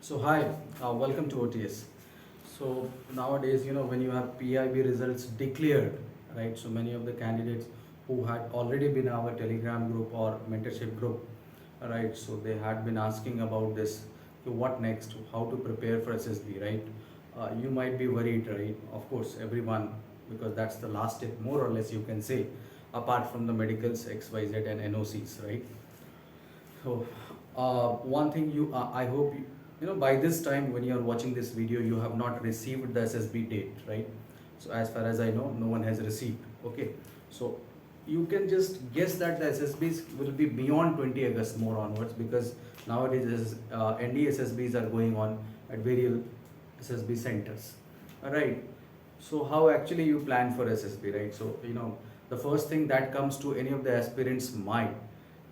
So hi, welcome to OTS. So nowadays, when you have PIB results declared, right? So many of the candidates who had already been our Telegram group or mentorship group, right? So they had been asking about this. So what next? How to prepare for SSB, right? You might be worried, right? Of course, everyone, because that's the last step, more or less, you can say, apart from the medicals, XYZ, and NOCs, right? So, one thing I hope by this time when you are watching this video, you have not received the SSB date, right? So, as far as I know, no one has received. Okay, so you can just guess that the SSBs will be beyond 20 August more onwards because nowadays ND SSBs are going on at various SSB centers. All right. So, how actually you plan for SSB, right? So, the first thing that comes to any of the aspirants' mind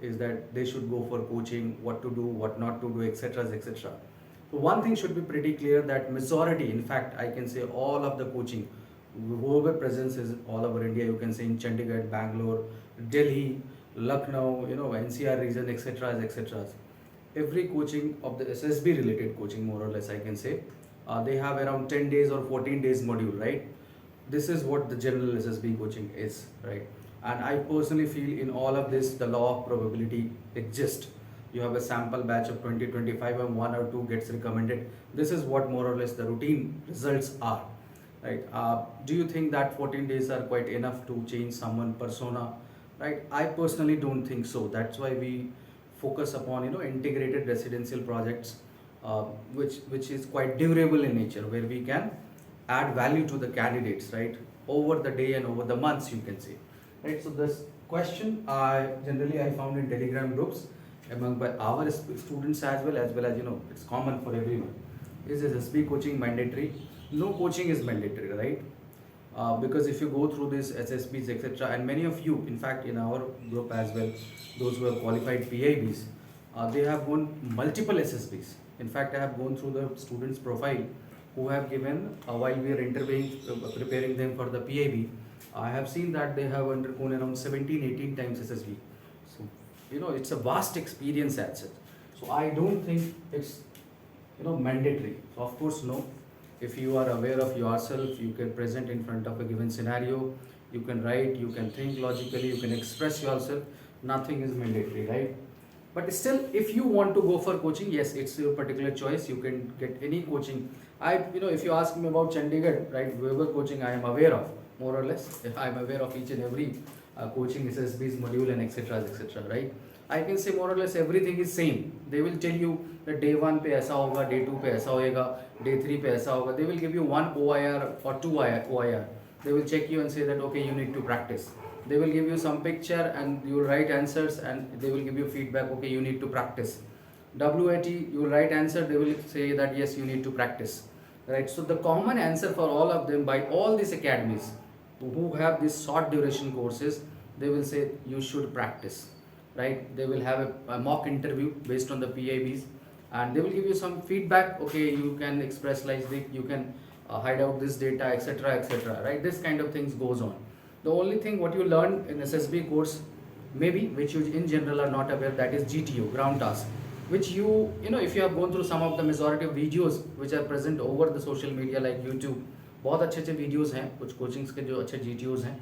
is that they should go for coaching, what to do, what not to do, etc. etc. So one thing should be pretty clear that majority, in fact, I can say all of the coaching, whoever presence is all over India, you can say in Chandigarh, Bangalore, Delhi, Lucknow, NCR region, etc. etc. Every coaching of the SSB related coaching, more or less, I can say, they have around 10 days or 14 days module, right? This is what the general SSB coaching is, right? And I personally feel in all of this, the law of probability exists. You have a sample batch of 2025 and one or two gets recommended. This is what more or less the routine results are, right? Do you think that 14 days are quite enough to change someone persona, right? I personally don't think so. That's why we focus upon integrated residential projects, which is quite durable in nature, where we can add value to the candidates, right, over the day and over the months, you can say, right? So this question I found in Telegram groups among by our students as well as it's common for everyone. Is SSB coaching mandatory? No coaching is mandatory, right? Because if you go through this SSBs, etc., and many of you, in fact, in our group as well, those who have qualified PIBs, they have gone multiple SSBs. In fact, I have gone through the students' profile who have given, while we are interviewing, preparing them for the PIB, I have seen that they have undergone around 17, 18 times SSB. So, it's a vast experience as such. So, I don't think it's, mandatory. So, of course, no. If you are aware of yourself, you can present in front of a given scenario, you can write, you can think logically, you can express yourself. Nothing is mandatory, right? But still, if you want to go for coaching, yes, it's your particular choice. You can get any coaching. If you ask me about Chandigarh, right, whoever coaching I am aware of, more or less, if I'm aware of each and every coaching SSB's module and etc., right? I can say more or less everything is same. They will tell you that day 1 पे ऐसा होगा, day 2 पे ऐसा होएगा, day 3 पे ऐसा होगा. They will give you one OIR or two OIR. They will check you and say that okay, you need to practice. They will give you some picture and you will write answers and they will give you feedback, okay, you need to practice. WAT, you will write answer, they will say that yes, you need to practice, right? So the common answer for all of them by all these academies who have these short duration courses, they will say you should practice, right? They will have a mock interview based on the PIBs and they will give you some feedback, okay, you can express like this, you can hide out this data, etc., right? This kind of things goes on. The only thing what you learn in SSB course, maybe, which you in general are not aware, that is GTO, ground task, which if you have gone through some of the majority of videos which are present over the social media like YouTube, बहुत अच्छे अच्छे videos हैं, कुछ coachings के जो अच्छे GTOs हैं,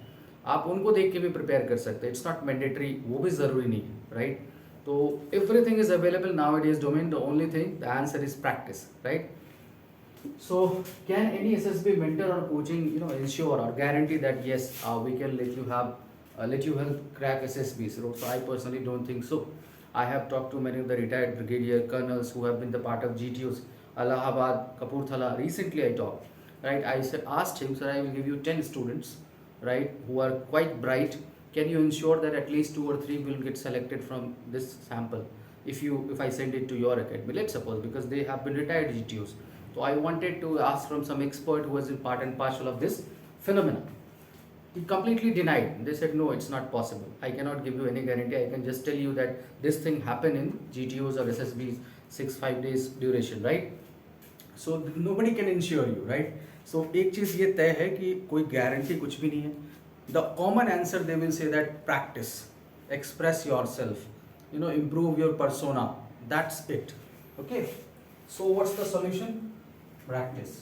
आप उनको देख के भी प्रिपेयर कर सकते हैं. इट्स नॉट मैंडेटरी, वो भी ज़रूरी नहीं है, राइट? तो everything is available now it is domain. The only thing, the answer is practice, right? So, can any SSB mentor or coaching, ensure or guarantee that yes, we can let you help crack SSBs? So, I personally don't think so. I have talked to many of the retired brigadier colonels who have been the part of GTOs, Allahabad, Kapurthala. Recently, I talked, right? Asked him, sir, I will give you 10 students, right, who are quite bright. Can you ensure that at least 2 or 3 will get selected from this sample? If I send it to your academy, let's suppose, because they have been retired GTOs. So I wanted to ask from some expert who was in part and parcel of this phenomenon. He completely denied. They said, no, it's not possible. I cannot give you any guarantee. I can just tell you that this thing happened in GTOs or SSBs, 6-5 days duration, right? So nobody can ensure you, right? So एक चीज़ ये तय है कि कोई guarantee कुछ भी नहीं है. The common answer they will say that practice, express yourself, improve your persona. That's it. Okay. So what's the solution? Practice.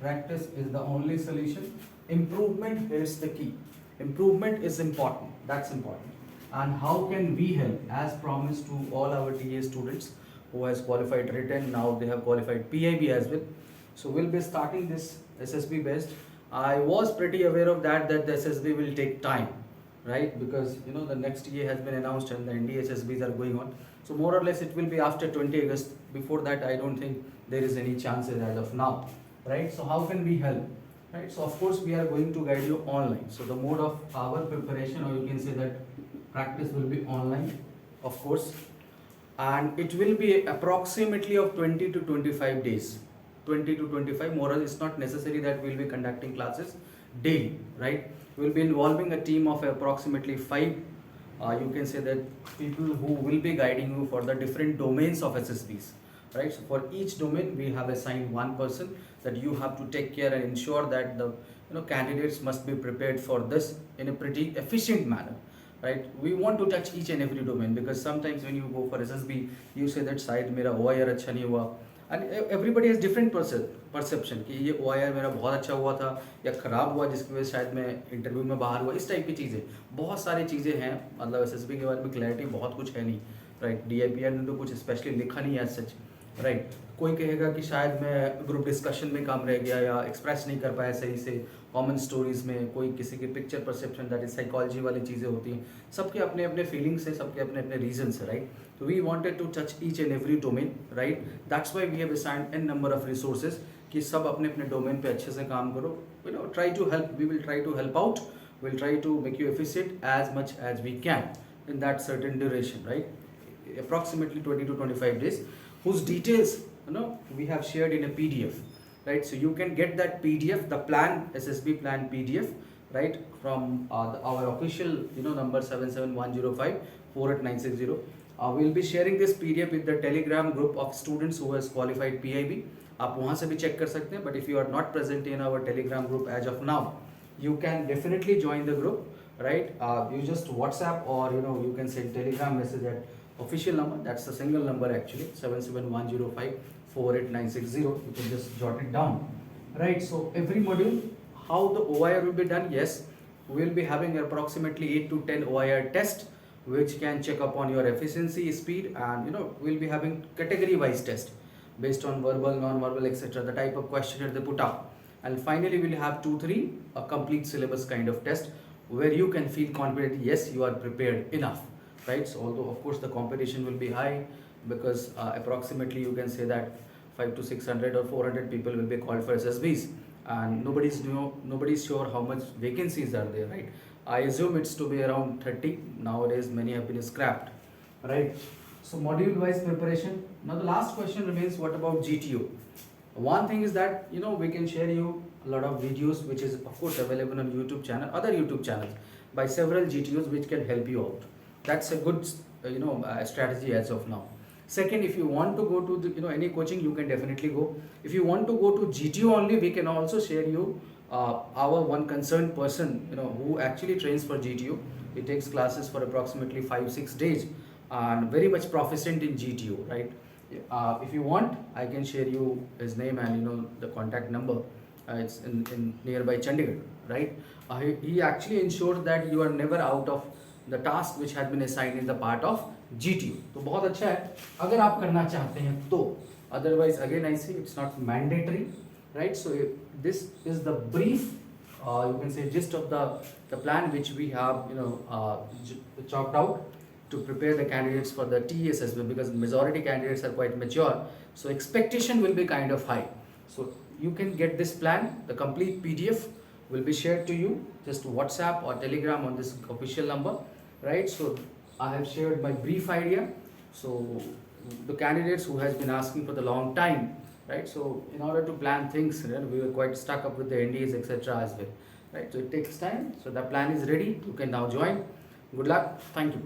Practice is the only solution. Improvement is the key. Improvement is important. That's important. And how can we help? As promised to all our TA students who has qualified written, now they have qualified PIB as well. So we'll be starting this SSB based. I was pretty aware of that the SSB will take time, right? Because the next year has been announced and the NDSSBs are going on. So more or less it will be after 20 August. Before that, I don't think there is any chances as of now, right? So how can we help? Right, so of course we are going to guide you online. So the mode of our preparation, or you can say that practice, will be online, of course, and it will be approximately of 20 to 25 days. 20 to 25, more or less. It's not necessary that we'll be conducting classes daily, right? We'll be involving a team of approximately 5. You can say that people who will be guiding you for the different domains of SSBs. Right, so for each domain we have assigned one person that you have to take care and ensure that the candidates must be prepared for this in a pretty efficient manner. Right, we want to touch each and every domain, because sometimes when you go for SSB you say that शायद मेरा OIR अच्छा नहीं हुआ, and everybody has different perception कि ये OIR मेरा बहुत अच्छा हुआ था या ख़राब हुआ जिसकी वजह से शायद मैं इंटरव्यू में बाहर हुआ, इस टाइप की चीज़ें, बहुत सारी चीज़ें हैं. मतलब SSB के बारे में क्लैरिटी बहुत कुछ है नहीं. राइट, DIPR ने तो कुछ स्पेशली लिखा नहीं है सच. राइट, कोई कहेगा कि शायद मैं ग्रुप डिस्कशन में काम रह गया या एक्सप्रेस नहीं कर पाया सही से कॉमन स्टोरीज में, कोई किसी के picture perception, that is psychology वाली चीज़ें होती हैं. सबके अपने अपने फीलिंग्स है, सबके अपने अपने रीजंस है. राइट, तो we wanted to touch each and every domain. Right, that's why we have assigned an number of resources कि सब अपने अपने डोमेन पे अच्छे से काम करो. Try to help, we will try to help out, will try to make you efficient as much as we can in that certain duration, right? Approximately 20 to 25 days, whose details we have shared in a PDF, right? So you can get that PDF, the plan, SSB plan PDF, right, from our official number 77105-48960. We'll be sharing this PDF with the Telegram group of students who has qualified PIB. आप वहाँ से भी check कर सकते हैं. But if you are not present in our Telegram group as of now, you can definitely join the group. Right, you just WhatsApp or you can send Telegram message at official number. That's the single number actually, 77105-48960. You can just jot it down. Right, so every module, how the OIR will be done? Yes, we will be having approximately 8 to 10 OIR tests which can check upon your efficiency, speed, and we'll be having category wise test based on verbal, non-verbal, etc. the type of questionnaire they put up. And finally we'll have 2-3 a complete syllabus kind of test where you can feel confident, yes, you are prepared enough. Right, so although of course the competition will be high, because approximately you can say that 500 to 600 or 400 people will be called for SSBs, and nobody's sure how much vacancies are there. Right, I assume it's to be around 30 nowadays. Many have been scrapped. Right, so module wise preparation. Now the last question remains, what about GTO? One thing is that we can share you a lot of videos which is of course available on YouTube channel, other YouTube channels by several GTOs which can help you out. That's a good strategy as of now. Second, if you want to go to the, any coaching, you can definitely go. If you want to go to GTO only, we can also share you our one concerned person who actually trains for GTO. He takes classes for approximately 5-6 days and very much proficient in GTO. Right, if you want, I can share you his name and the contact number. It's in nearby Chandigarh. Right, he actually ensures that you are never out of the task which has been assigned in the part of GTO. तो बहुत अच्छा है अगर आप करना चाहते हैं तो. Otherwise, again I say it's not mandatory. Right, so this is the brief, you can say gist of the plan which we have chalked out to prepare the candidates for the TSSB, because majority candidates are quite mature, so expectation will be kind of high. So you can get this plan, the complete PDF will be shared to you. Just WhatsApp or Telegram on this official number. Right, so I have shared my brief idea. So the candidates who has been asking for the long time, right, so in order to plan things, we were quite stuck up with the NDAs, etc. as well. Right, so it takes time. So the plan is ready, you can now join. Good luck, thank you.